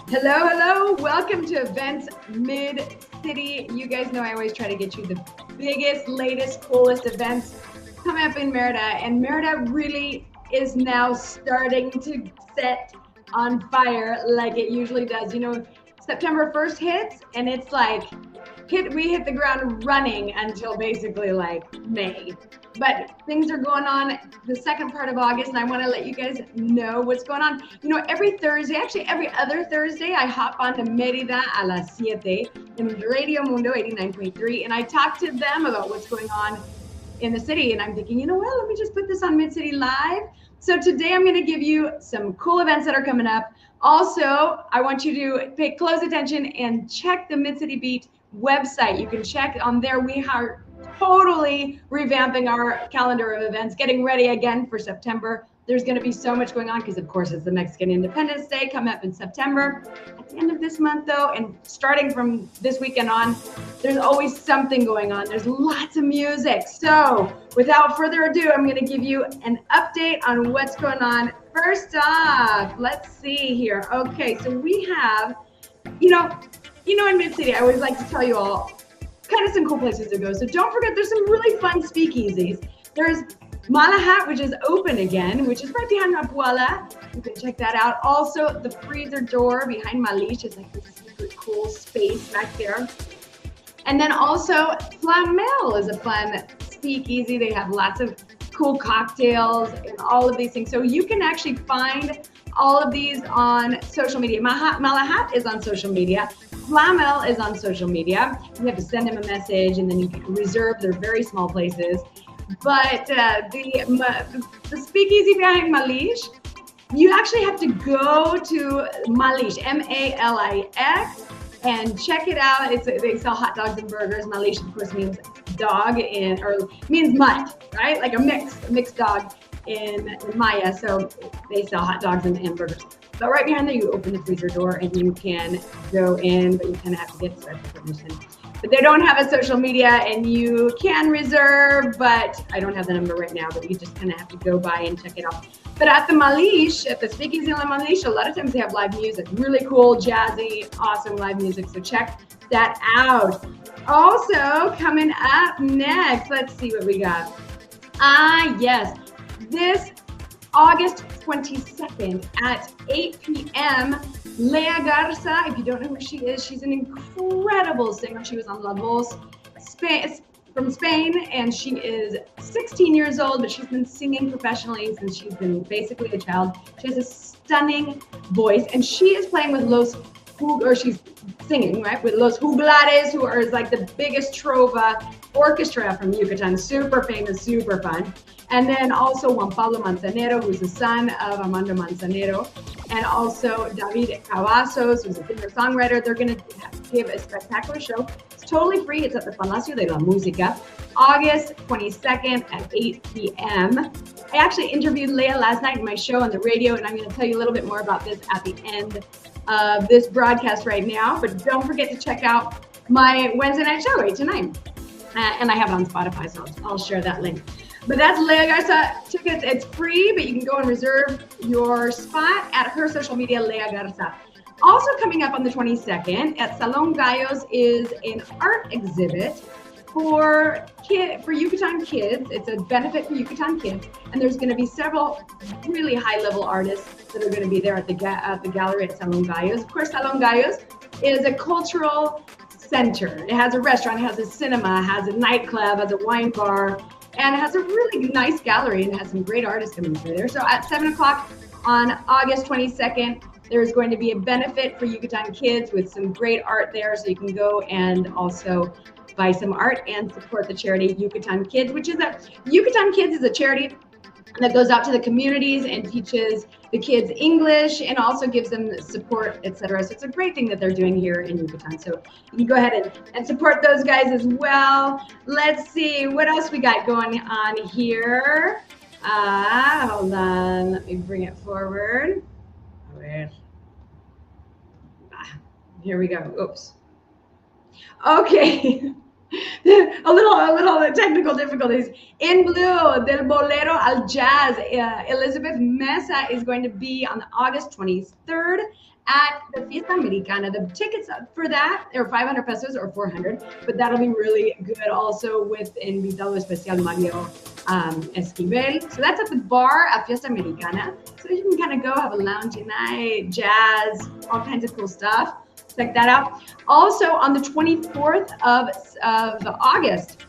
Hello, hello. Welcome to Events Mid-City. You guys know I always try to get you the biggest, latest, coolest events coming up in Merida. And Merida really is now starting to set on fire like it usually does. You know, September 1st hits and it's like, we hit the ground running until basically like May. But things are going on the second part of August, and I want to let you guys know what's going on. You know, every Thursday, actually every other Thursday, I hop on to Merida a las 7 in Radio Mundo 89.3, and I talk to them about what's going on in the city. And I'm thinking, you know what, let me just put this on Mid-City Live. So today I'm going to give you some cool events that are coming up. Also, I want you to pay close attention and check the MID CityBeat website. You can check on there. We are totally revamping our calendar of events, getting ready again for September. There's going to be so much going on because, of course, it's the Mexican Independence Day coming up in September. At the end of this month, though, and starting from this weekend on, there's always something going on. There's lots of music. So without further ado, I'm going to give you an update on what's going on. First off, let's see here. Okay, so we have, you know, in Mid-City, I always like to tell you all kind of some cool places to go. So don't forget, there's some really fun speakeasies. There's Malahat, which is open again, which is right behind Mapuala. You can check that out. Also, the freezer door behind Malish is like this super cool space back there. And then also, Flamel is a fun speakeasy. They have lots of cool cocktails and all of these things. So you can actually find all of these on social media. Malahat is on social media. Flamel is on social media. You have to send them a message and then you can reserve. They're very small places. But the speakeasy behind Malish, you actually have to go to Malish, M-A-L-I-X, and check it out. They sell hot dogs and burgers. Malish, of course, means dog or means mud, right? Like a mixed dog in Maya. So they sell hot dogs and burgers. But right behind there, you open the freezer door and you can go in, but you kind of have to get special permission. But they don't have a social media and you can reserve, but I don't have the number right now, but you just kind of have to go by and check it out. But at the Malish, at the Speakeasy in Malish, a lot of times they have live music, really cool, jazzy, awesome live music. So check that out. Also, coming up next, let's see what we got. Yes, this August 22nd at 8 p.m. Lea Garza, if you don't know who she is, she's an incredible singer. She was on La Voz from Spain, and she is 16 years old, but she's been singing professionally since she's been basically a child. She has a stunning voice, and she is playing with she's singing, right, with Los Juglares, who is like the biggest trova orchestra from Yucatan, super famous, super fun. And then also Juan Pablo Manzanero, who's the son of Armando Manzanero, and also David Cavazos, who's a singer-songwriter. They're going to give a spectacular show. It's totally free. It's at the Palacio de la Música, August 22nd at 8 p.m. I actually interviewed Leah last night in my show on the radio, and I'm going to tell you a little bit more about this at the end of this broadcast right now. But don't forget to check out my Wednesday night show, 8 to 9. And I have it on Spotify, so I'll share that link. But that's Lea Garza tickets. It's free, but you can go and reserve your spot at her social media, Lea Garza. Also coming up on the 22nd at Salon Gallos is an art exhibit for Yucatan kids. It's a benefit for Yucatan kids, and there's going to be several really high-level artists that are going to be there at the gallery at Salon Gallos. Of course, Salon Gallos is a cultural center. It has a restaurant, it has a cinema, it has a nightclub, it has a wine bar, and it has a really nice gallery and it has some great artists coming through there. So at 7 o'clock on August 22nd, there's going to be a benefit for Yucatan kids with some great art there. So you can go and also buy some art and support the charity Yucatan Kids, Yucatan Kids is a charity that goes out to the communities and teaches the kids English and also gives them support, etc. So it's a great thing that they're doing here in Yucatan. So you can go ahead and support those guys as well. Let's see what else we got going on here. Hold on, let me bring it forward. Here we go. Oops. Okay. a little technical difficulties. In blue, Del Bolero al Jazz, Elizabeth Mesa is going to be on August 23rd at the Fiesta Americana. The tickets for that are 500 pesos or 400, but that'll be really good also with Invitado Especial Mario Esquivel. So that's at the bar at Fiesta Americana. So you can kind of go have a loungy night, jazz, all kinds of cool stuff. Check that out. Also on the 24th of August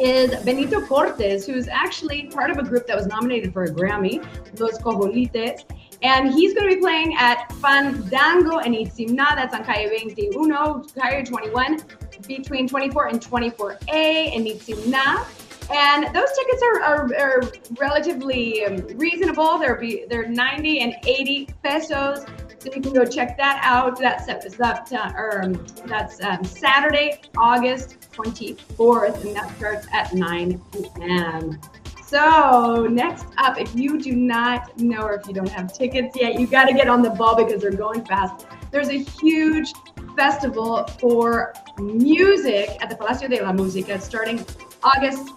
is Benito Cortes, who's actually part of a group that was nominated for a Grammy, Los Cojolites. And he's going to be playing at Fandango en Itzimna, that's on Calle 21, Calle 21, between 24 and 24A in Itzimna. And those tickets are relatively reasonable. They're 90 and 80 pesos. So you can go check that out. That's Saturday, August 24th, and that starts at 9 p.m. So next up, if you do not know or if you don't have tickets yet, you got to get on the ball because they're going fast. There's a huge festival for music at the Palacio de la Música starting August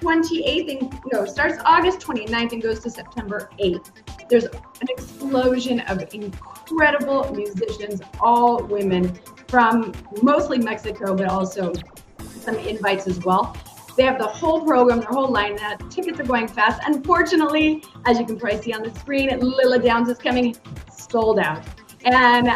28th, starts August 29th and goes to September 8th. There's an explosion of incredible musicians, all women from mostly Mexico, but also some invites as well. They have the whole program, their whole lineup. Tickets are going fast. Unfortunately, as you can probably see on the screen, Lila Downs is coming sold out. And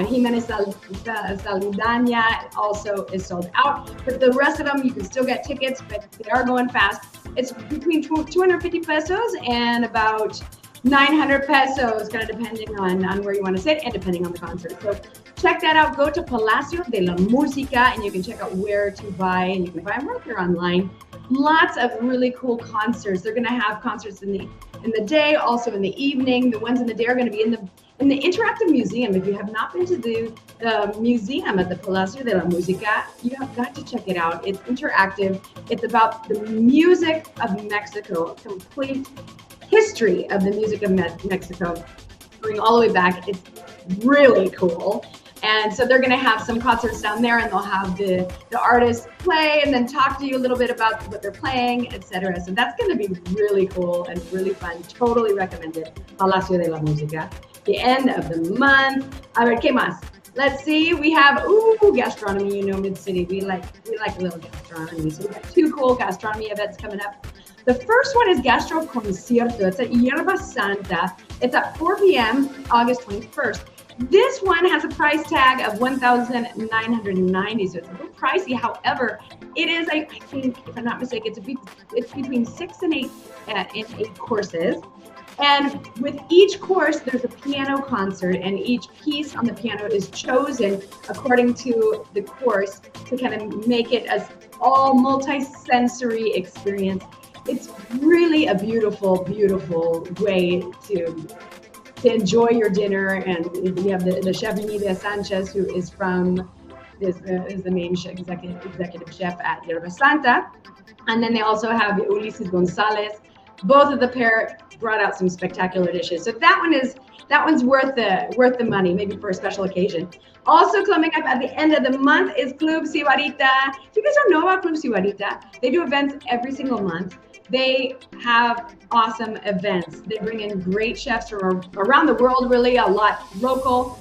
Jimenez Salidania also is sold out. But the rest of them, you can still get tickets, but they are going fast. It's between 250 pesos and about 900 pesos, kind of depending on where you want to sit and depending on the concert. So check that out. Go to Palacio de la Música and you can check out where to buy, and you can buy them right there online. Lots of really cool concerts. They're going to have concerts in the day, also in the evening. The ones in the day are going to be in the interactive museum. If you have not been to the museum at the Palacio de la Música, you have got to check it out. It's interactive. It's about the music of Mexico, a complete history of the music of Mexico, going all the way back. It's really cool. And so they're going to have some concerts down there, and they'll have the artists play and then talk to you a little bit about what they're playing, etc. So that's going to be really cool and really fun. Totally recommended. Palacio de la Música. The end of the month. A ver, ¿qué más? Let's see. We have gastronomy. Mid City. We like a little gastronomy. So we have two cool gastronomy events coming up. The first one is Gastro Concierto. It's at Yerba Santa. It's at 4 p.m. August 21st. This one has a price tag of $1,990, so it's a little pricey. However, it is, I think, if I'm not mistaken, it's between 6 and 8 courses. And with each course, there's a piano concert, and each piece on the piano is chosen according to the course to kind of make it as all multi-sensory experience. It's really a beautiful, beautiful way to enjoy your dinner. And we have the chef Nidia Sanchez, who is is the main executive chef at Yerba Santa. And then they also have Ulises Gonzalez. Both of the pair brought out some spectacular dishes. So that one's worth the money, maybe for a special occasion. Also coming up at the end of the month is Club Sibarita. If you guys don't know about Club Sibarita, they do events every single month. They have awesome events. They bring in great chefs from around the world, really, a lot local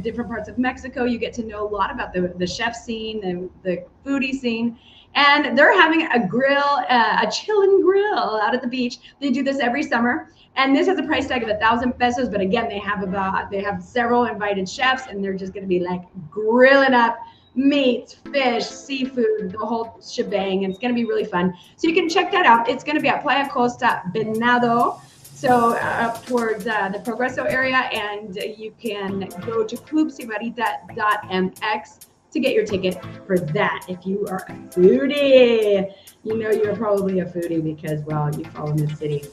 different parts of Mexico. You get to know a lot about the chef scene, the foodie scene. And they're having a grill, a chill and grill out at the beach. They do this every summer. And this has a price tag of 1,000 pesos. But again, they have several invited chefs, and they're just going to be like grilling up meats, fish, seafood, the whole shebang. And it's going to be really fun. So you can check that out. It's going to be at Playa Costa Venado. So up towards the Progreso area. And you can go to clubsibarita.mx to get your ticket for that. If you are a foodie, you're probably a foodie because, well, you follow Mid City.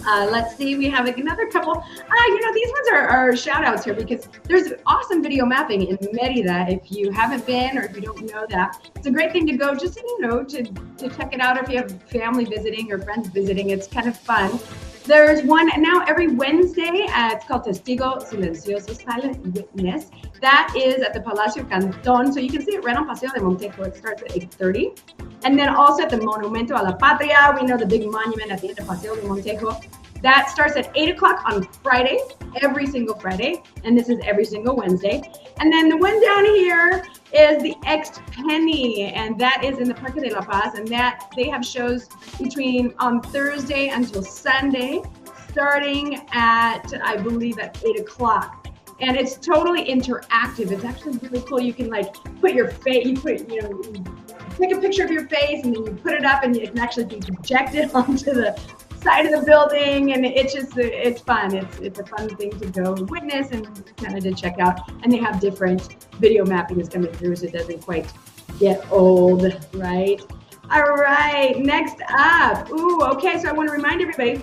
Let's see, we have another couple. These ones are shout outs here because there's awesome video mapping in Merida. If you haven't been, or if you don't know that, it's a great thing to go just, to check it out if you have family visiting or friends visiting. It's kind of fun. There's one now every Wednesday. It's called Testigo Silencioso, Silent Witness. That is at the Palacio Canton. So you can see it right on Paseo de Montejo. It starts at 8:30. And then also at the Monumento a la Patria. We know the big monument at the end of Paseo de Montejo. That starts at 8 o'clock on Friday, every single Friday. And this is every single Wednesday. And then the one down here is the Ex Penny, and that is in the Parque de la Paz. And that they have shows between on Thursday until Sunday, starting at, I believe, at 8 o'clock. And it's totally interactive. It's actually really cool. You can like put your face, you take a picture of your face and then you put it up and it can actually be projected onto the side of the building, and it's fun. It's a fun thing to go witness and kind of to check out. And they have different video mappings coming through, so it doesn't quite get old, right? All right, next up. Okay, so I want to remind everybody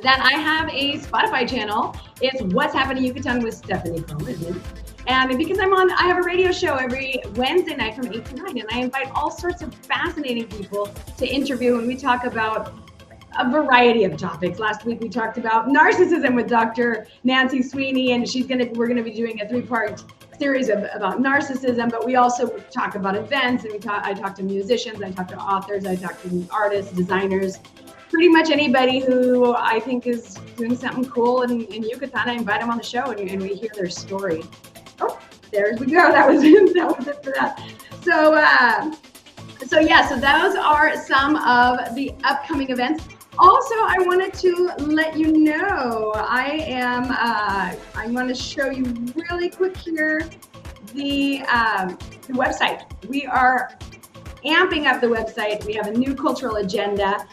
that I have a Spotify channel. It's What's Happening Yucatan with Stephanie Carmon. And because I have a radio show every Wednesday night from 8 to 9, and I invite all sorts of fascinating people to interview, and we talk about a variety of topics. Last week we talked about narcissism with Dr. Nancy Sweeney, and we're gonna be doing a 3-part series about narcissism. But we also talk about events, and I talk to musicians, I talk to authors, I talk to artists, designers, pretty much anybody who I think is doing something cool in Yucatan. I invite them on the show, and we hear their story. Oh, there we go. That was it for that. So those are some of the upcoming events. Also, I wanted to let you know, I'm going to show you really quick here the website. We are amping up the website. We have a new cultural agenda.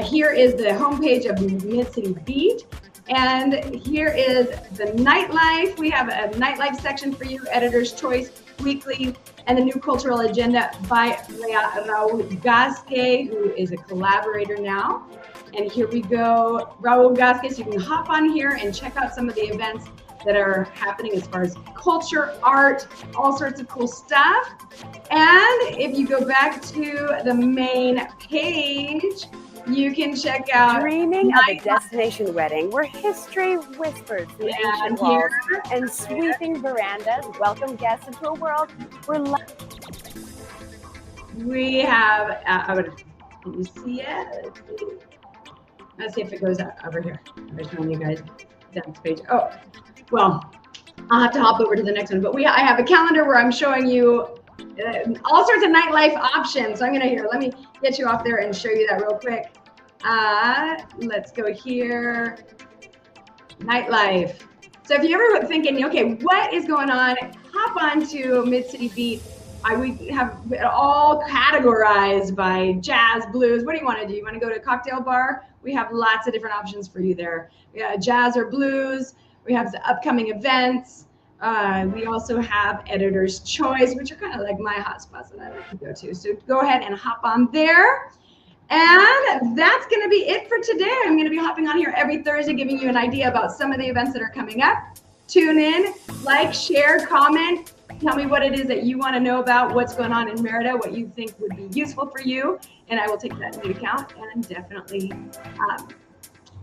Here is the homepage of MID CityBeat. And here is the nightlife. We have a nightlife section for you, Editor's Choice Weekly, and the new cultural agenda by Raul Gasque, who is a collaborator now. And here we go, Raul Gasque. You can hop on here and check out some of the events that are happening as far as culture, art, all sorts of cool stuff. And if you go back to the main page, you can check out Dreaming of a Destination Wedding, where history whispers through ancient walls and sweeping verandas welcome guests into a world where we have, can you see it? Let's see if it goes over here. I'm showing you guys the next page. Oh, well, I'll have to hop over to the next one. But I have a calendar where I'm showing you all sorts of nightlife options. So let me get you off there and show you that real quick. Let's go here. Nightlife. So if you're ever thinking, okay, what is going on? Hop on to MID CityBeat. We have it all categorized by jazz, blues. What do you want to do? You want to go to a cocktail bar? We have lots of different options for you there. We got jazz or blues. We have the upcoming events. We also have Editor's Choice, which are kind of like my hotspots that I like to go to. So go ahead and hop on there. And that's going to be it for today. I'm going to be hopping on here every Thursday, giving you an idea about some of the events that are coming up. Tune in, like, share, comment. Tell me what it is that you want to know about what's going on in Merida, what you think would be useful for you, and I will take that into account and definitely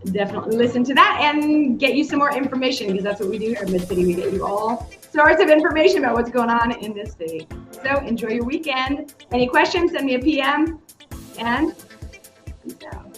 listen to that and get you some more information, because that's what we do here in Mid City. We get you all sorts of information about what's going on in this city. So enjoy your weekend. Any questions, send me a PM, and peace out.